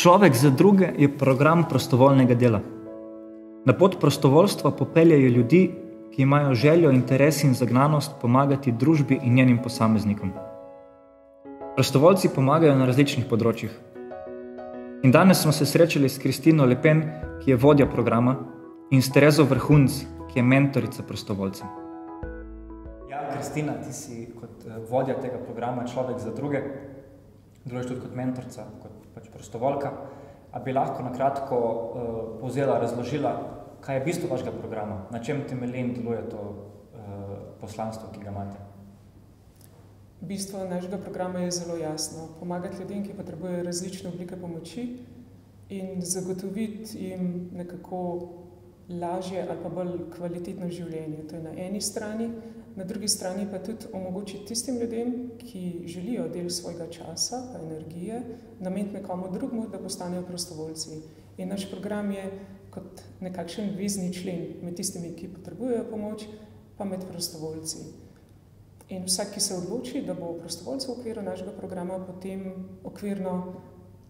Človek za druge je program prostovoljnega dela. Na pot prostovoljstva popeljajo ljudi, ki imajo željo, interes in zagnanost pomagati družbi in njenim posameznikom. Prostovoljci pomagajo na različnih področjih. In danes smo se srečali s Kristino Lepen, ki je vodja programa, in s Terezo Vrhunc, ki je mentorica prostovoljcev. Ja, Kristina, ti si kot vodja tega programa Človek za druge, deluješ tudi kot mentorica, kot prostovoljka. A bi lahko na kratko povzela, razložila, kaj je bistvo vašega programa, na čem temelji in deluje to poslanstvo, ki ga imate? Bistvo našega programa je zelo jasno. Pomagati ljudem, ki potrebujejo različne oblike pomoči in zagotoviti jim nekako lažje ali pa bolj kvalitetno življenje. To je na eni strani, na drugi strani pa tudi omogočiti tistim ljudem, ki želijo del svojega časa pa energije nameniti nekomu drugemu, da postanejo prostovoljci. In naš program je kot nekakšen vezni člen med tistimi, ki potrebujejo pomoč, pa med prostovoljci. In vsak, ki se odloči, da bo prostovoljcev v okviru našega programa, potem okvirno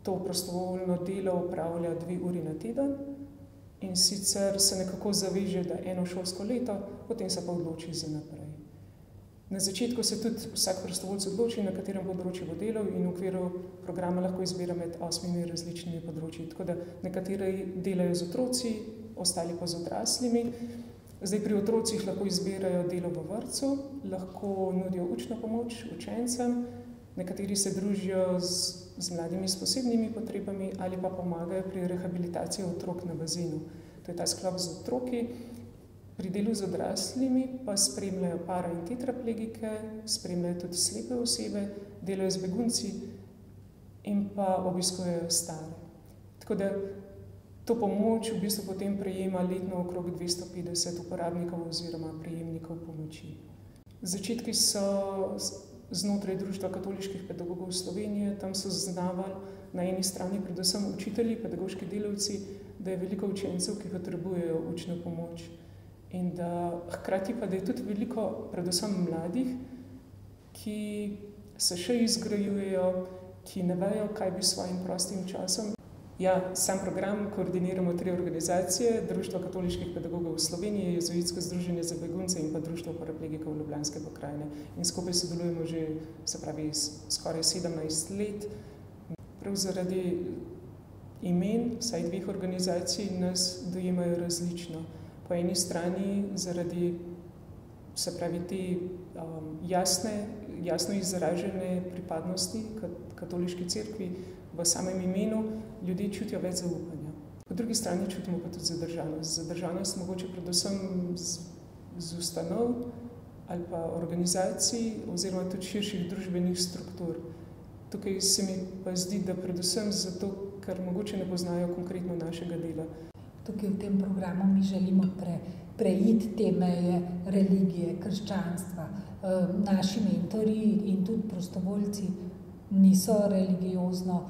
to prostovoljno delo opravlja 2 uri na teden in sicer se nekako zaveže, da eno šolsko leto, potem se pa odloči za naprej. Na začetku se tudi vsak prostovoljc odloči, na katerem področju bo delal, in v okviru programa lahko izbira med 8 različnimi področji. Tako da nekateri delajo z otroci, ostali pa z odraslimi. Zdaj pri otrocih lahko izbirajo delo v vrtcu, lahko nudijo učno pomoč učencem, nekateri se družijo z mladimi s posebnimi potrebami ali pa pomagajo pri rehabilitaciji otrok na bazenu. To je ta sklop z otroki. Pri delu z odraslimi pa spremljajo para in tetraplegike, spremljajo tudi slepe osebe, delajo z begunci in pa obiskujejo stare. Tako da to pomoč v bistvu potem prejema letno okrog 250 uporabnikov oziroma prejemnikov pomoči. Začetki so znotraj Društva katoliških pedagogov Slovenije. Tam so zaznavali na eni strani predvsem učitelji, pedagoški delavci, da je veliko učencev, ki potrebujejo učno pomoč. In da hkrati pa, da je tudi veliko predvsem mladih, ki se še izgrajujejo, ki ne vejo, kaj bi s svojim prostim časom. Ja, sam program koordiniramo 3 organizacije, Društvo katoliških pedagogov Slovenije, Jezuitsko združenje za begunce in pa Društvo paraplegikov Ljubljanske pokrajine. In skupaj sodelujemo že, se pravi, skoraj 17 let. Prav zaradi imen, vsaj 2 organizacij, nas dojemajo različno. Po eni strani zaradi, se pravi, te jasno izražene pripadnosti katoliški cerkvi v samem imenu, ljudje čutijo več zaupanja. Po drugi strani čutimo pa tudi zadržanost. Zadržanost mogoče predvsem z ustanov ali pa organizacij oziroma tudi širših družbenih struktur. Tukaj se mi pa zdi, da predvsem zato, ker mogoče ne poznajo konkretno našega dela. Tukaj v tem programu mi želimo preiti te meje religije, krščanstva. Naši mentori in tudi prostovoljci niso religiozno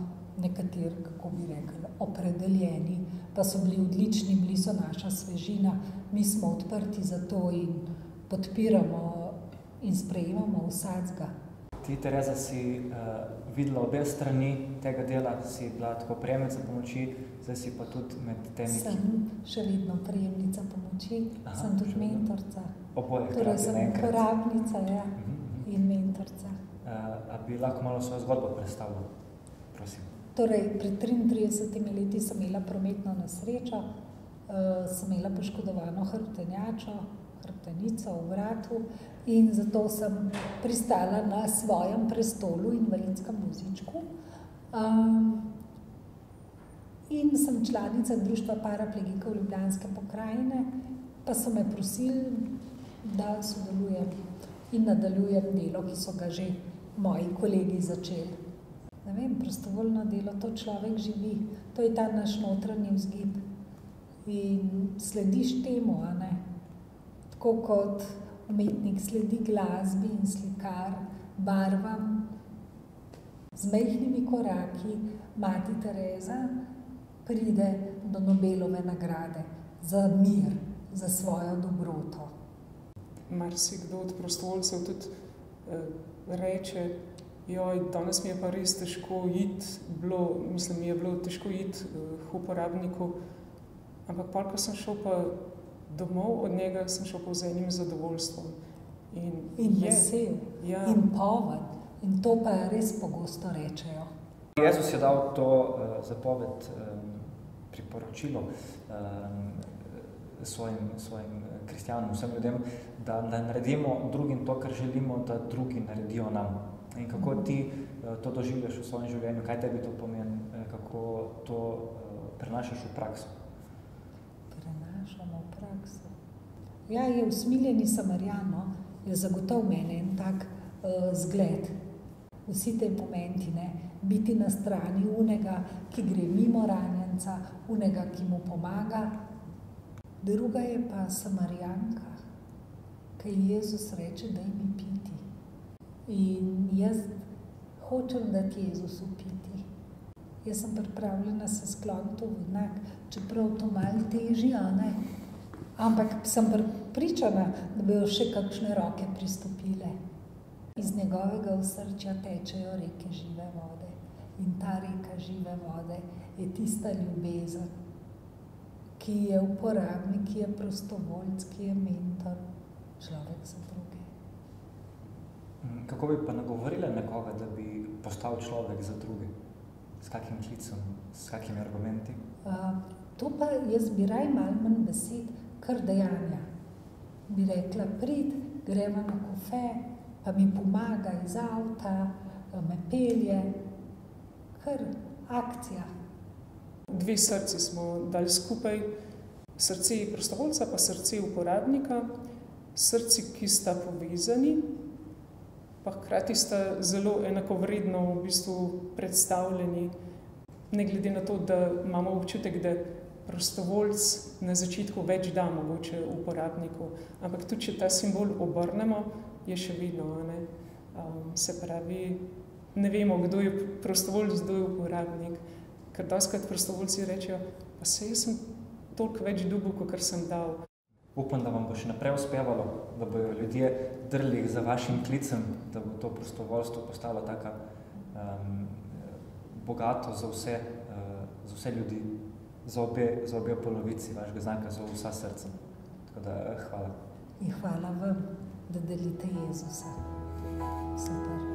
nekateri, kako bi rekli, opredeljeni, pa so bili odlični, bili so naša svežina. Mi smo odprti za to in podpiramo in sprejemamo vsakega. Ti, Tereza, si videla obe strani tega dela, si bila tako prejemnica pomoči, zdaj si pa tudi med temi... Sem še vedno prejemnica pomoči, sem tudi mentorca. Oboje hkrati torej sem naenkrat. uporabnica, ja, in mentorca. A bi lahko malo svojo zgodbo predstavila? Prosim. Torej, pred 33 leti sem imela prometno nesrečo, sem imela poškodovano hrbtenjačo, hrbtenico v vratu in zato sem pristala na svojem prestolu, invalidskem vozičku. In sem članica Društva paraplegikov Ljubljanske pokrajine, pa so me prosili, da sodelujem in nadaljujem delo, ki so ga že moji kolegi začeli. Ne vem, prostovoljno delo, to človek živi, to je ta naš notranji vzgib in slediš temu, a ne? Tako kot umetnik sledi glasbi in slikar barvam, z majhnimi koraki mati Tereza pride do Nobelove nagrade za mir, za svojo dobroto. Marsikdo od prostovoljcev tudi reče, danes mi je pa res težko iti, mi je bilo težko iti k uporabniku, ampak pol, ko sem šel pa domov od njega, sem šel pa z enim zadovoljstvom. In vesel, in poln. In to pa res pogosto rečejo. Jezus je dal to zapoved, priporočilo svojim kristjanom, vsem ljudem, da naredimo drugim to, kar želimo, da drugi naredijo nam. In kako ti to doživljaš v svojem življenju, kaj tebi to pomeni, kako to prenašaš v prakso? Prenašamo v prakso. Ja, je usmiljeni Samarijan, je zagotovo mene en tak zgled. Vsi te momenti, biti na strani unega, ki gre mimo ranjenca, unega, ki mu pomaga. Druga je pa Samarijanka, ki Jezus reče, daj mi piti. In jaz hočem dati Jezusu piti. Jaz sem pripravljena se skloniti v znak, čeprav to malo teži, ampak sem pričana, da bojo še kakšne roke pristopile. Iz njegovega osrčja tečejo reke žive vode. In ta reka žive vode je tista ljubezen, ki je uporabnik, ki je prostovoljc, ki je mentor, človek za druge. Kako bi pa nagovorila nekoga, da bi postal človek za druge? S kakim klicem, s kakimi argumenti? To pa jaz bi raj malo manj besed, kar dejanja. Bi rekla, prid, gremo na kofe, pa mi pomaga iz avta, me pelje, kar akcija. 2 srci smo dali skupaj, srce prostovoljca pa srce uporabnika, srci, ki sta povezani, pa hkrati sta zelo enakovredno v bistvu predstavljeni, ne glede na to, da imamo občutek, da prostovoljc na začetku več da mogoče uporabniku, ampak tudi, če ta simbol obrnemo, je še vedno, se pravi, ne vemo, kdo je prostovoljc, kdo je uporabnik, ker dostikrat prostovoljci rečejo, pa saj jaz sem toliko več dobil, kakor sem dal. Upam, da vam bo še naprej uspevalo, da bojo ljudje drli za vašim klicem, da bo to prostovoljstvo postalo taka bogato za vse ljudi, za obe polovici vašega znaka, za vsa srca. Tako da hvala. In hvala vam, da delite Jezusa. Super.